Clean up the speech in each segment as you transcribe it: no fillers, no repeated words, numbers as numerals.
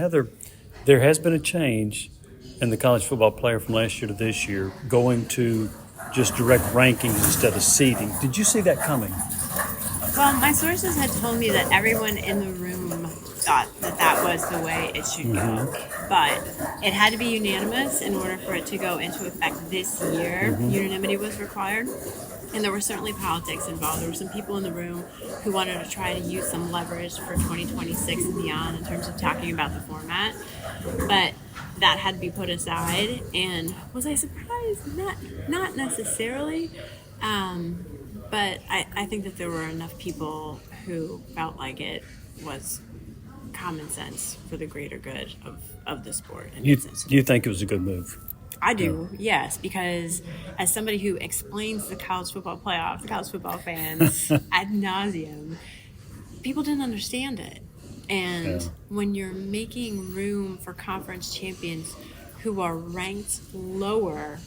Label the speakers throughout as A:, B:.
A: Heather, there has been a change in the college football player from last year to this year, going to just direct rankings instead of seeding. Did you see that coming?
B: Well, my sources had told me that everyone in the room thought that that was the way it should go. But it had to be unanimous in order for it to go into effect this year. Unanimity was required. And there were certainly politics involved. There were some people in the room who wanted to try to use some leverage for 2026 and beyond in terms of talking about the format. But that had to be put aside. And was I surprised? Not necessarily. But I think that there were enough people who felt like it was common sense for the greater good of the sport.
A: You think it was a good move?
B: I do, yes, because as somebody who explains the college football playoff, the college football fans ad nauseum, people didn't understand it. And when you're making room for conference champions who are ranked lower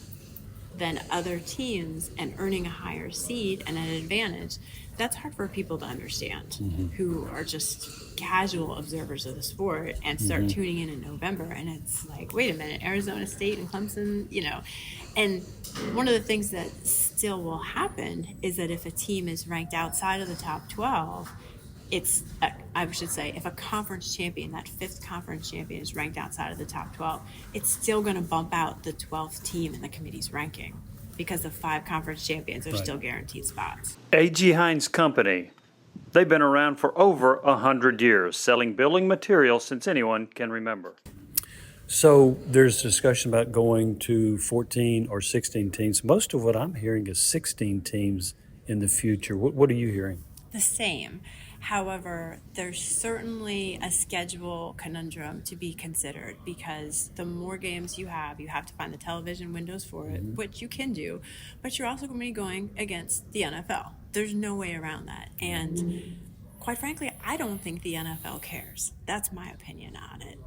B: than other teams and earning a higher seed and an advantage, that's hard for people to understand who are just casual observers of the sport and start tuning in November. And it's like, wait a minute, Arizona State and Clemson, And one of the things that still will happen is that if a team is ranked outside of the top 12, I should say, if a conference champion, that fifth conference champion, is ranked outside of the top 12, it's still going to bump out the 12th team in the committee's ranking because the 5 conference champions are still guaranteed spots.
A: A.G. Hines Company. They've been around for over 100 years, selling building materials since anyone can remember. So there's discussion about going to 14 or 16 teams. Most of what I'm hearing is 16 teams in the future. What are you hearing?
B: The same. However, there's certainly a schedule conundrum to be considered because the more games you have to find the television windows for it, which you can do, but you're also going to be going against the NFL. There's no way around that. And quite frankly, I don't think the NFL cares. That's my opinion on it.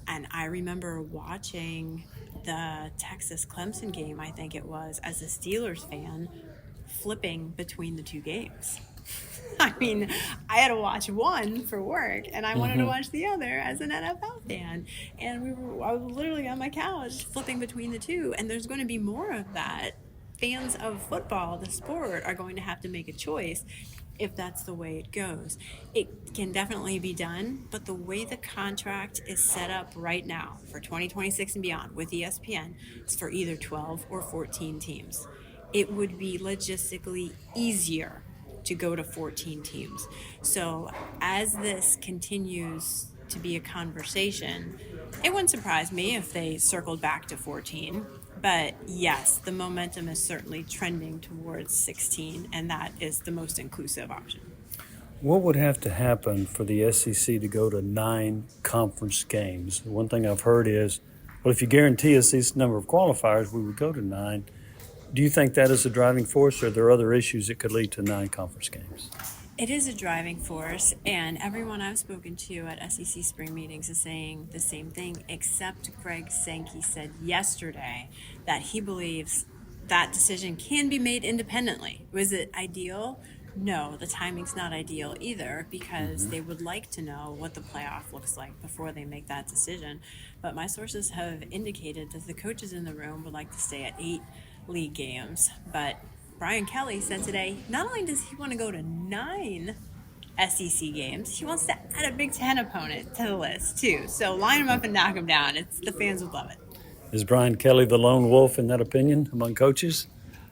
B: And I remember watching the Texas-Clemson game, I think it was, as a Steelers fan, flipping betwing the two games. I mean, I had to watch one for work, and I wanted to watch the other as an NFL fan. And I was literally on my couch flipping between the two, and there's going to be more of that. Fans of football, the sport, are going to have to make a choice if that's the way it goes. It can definitely be done, but the way the contract is set up right now for 2026 and beyond with ESPN is for either 12 or 14 teams. It would be logistically easier to go to 14 teams. So as this continues to be a conversation, it wouldn't surprise me if they circled back to 14. But yes, the momentum is certainly trending towards 16, and that is the most inclusive option.
A: What would have to happen for the SEC to go to 9 conference games? One thing I've heard is, well, if you guarantee us this number of qualifiers, we would go to 9. Do you think that is a driving force, or are there other issues that could lead to 9 conference games?
B: It is a driving force, and everyone I've spoken to at SEC spring meetings is saying the same thing, except Greg Sankey said yesterday that he believes that decision can be made independently. Was it ideal? No, the timing's not ideal either because they would like to know what the playoff looks like before they make that decision. But my sources have indicated that the coaches in the room would like to stay at 8 league games. But Brian Kelly said today, not only does he want to go to 9 SEC games, he wants to add a Big Ten opponent to the list too. So line him up and knock him down. The fans would love it.
A: Is Brian Kelly the lone wolf in that opinion among coaches?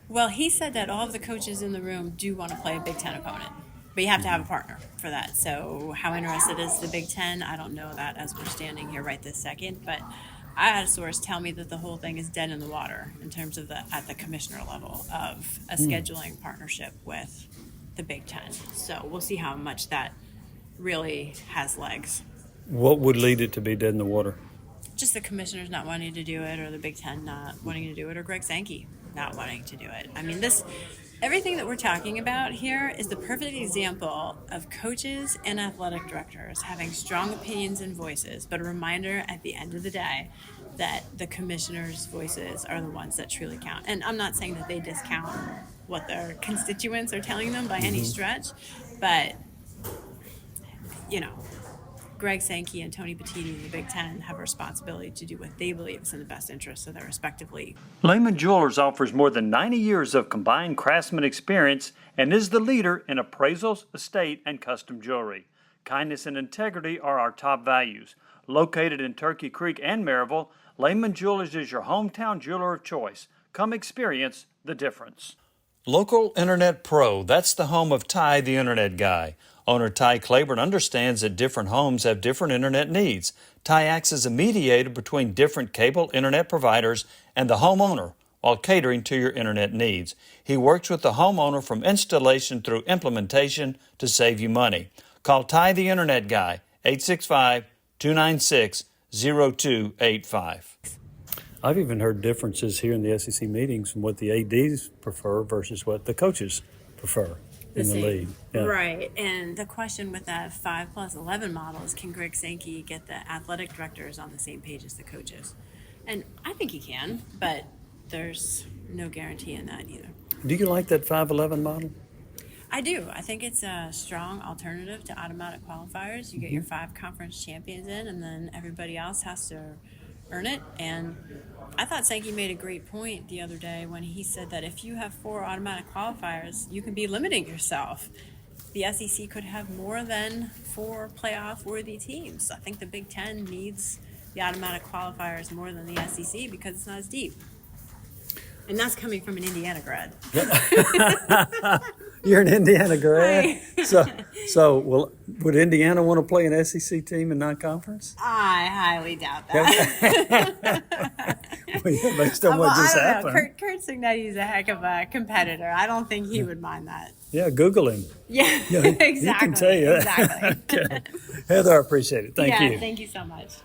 B: Well, he said that all of the coaches in the room do want to play a Big Ten opponent, but you have to have a partner for that. So how interested is the Big Ten? I don't know that as we're standing here right this second, but I had a source tell me that the whole thing is dead in the water in terms of at the commissioner level of a scheduling partnership with the Big Ten. So we'll see how much that really has legs.
A: What would lead it to be dead in the water?
B: Just the commissioners not wanting to do it, or the Big Ten not wanting to do it, or Greg Sankey not wanting to do it. I mean, everything that we're talking about here is the perfect example of coaches and athletic directors having strong opinions and voices, but a reminder at the end of the day that the commissioners' voices are the ones that truly count. And I'm not saying that they discount what their constituents are telling them by any stretch, but, Greg Sankey and Tony Petitti in the Big Ten have a responsibility to do what they believe is in the best interest of their respective league.
A: Lehman Jewelers offers more than 90 years of combined craftsman experience and is the leader in appraisals, estate, and custom jewelry. Kindness and integrity are our top values. Located in Turkey Creek and Maryville, Lehman Jewelers is your hometown jeweler of choice. Come experience the difference. Local Internet Pro, that's the home of Ty, the Internet Guy. Owner Ty Claiborne understands that different homes have different internet needs. Ty acts as a mediator between different cable internet providers and the homeowner while catering to your internet needs. He works with the homeowner from installation through implementation to save you money. Call Ty, the Internet Guy, 865-296-0285. I've even heard differences here in the SEC meetings from what the ADs prefer versus what the coaches prefer in the league. Yeah.
B: Right. And the question with that 5+11 model is, can Greg Sankey get the athletic directors on the same page as the coaches? And I think he can, but there's no guarantee in that either.
A: Do you like that 5-11 model?
B: I do. I think it's a strong alternative to automatic qualifiers. You get your 5 conference champions in, and then everybody else has to earn it. And I thought Sankey made a great point the other day when he said that if you have 4 automatic qualifiers, you can be limiting yourself. The SEC could have more than 4 playoff-worthy teams. I think the Big Ten needs the automatic qualifiers more than the SEC because it's not as deep. And that's coming from an Indiana grad.
A: You're an Indiana grad. So would Indiana want to play an SEC team in non-conference?
B: I highly doubt that.
A: Based on what just happened.
B: Kurt Signetti is a heck of a competitor. I don't think he would mind that.
A: Yeah, Google him.
B: Yeah,
A: He
B: exactly.
A: can tell you.
B: Exactly.
A: Okay. Heather, I appreciate it. Thank you.
B: Thank you so much.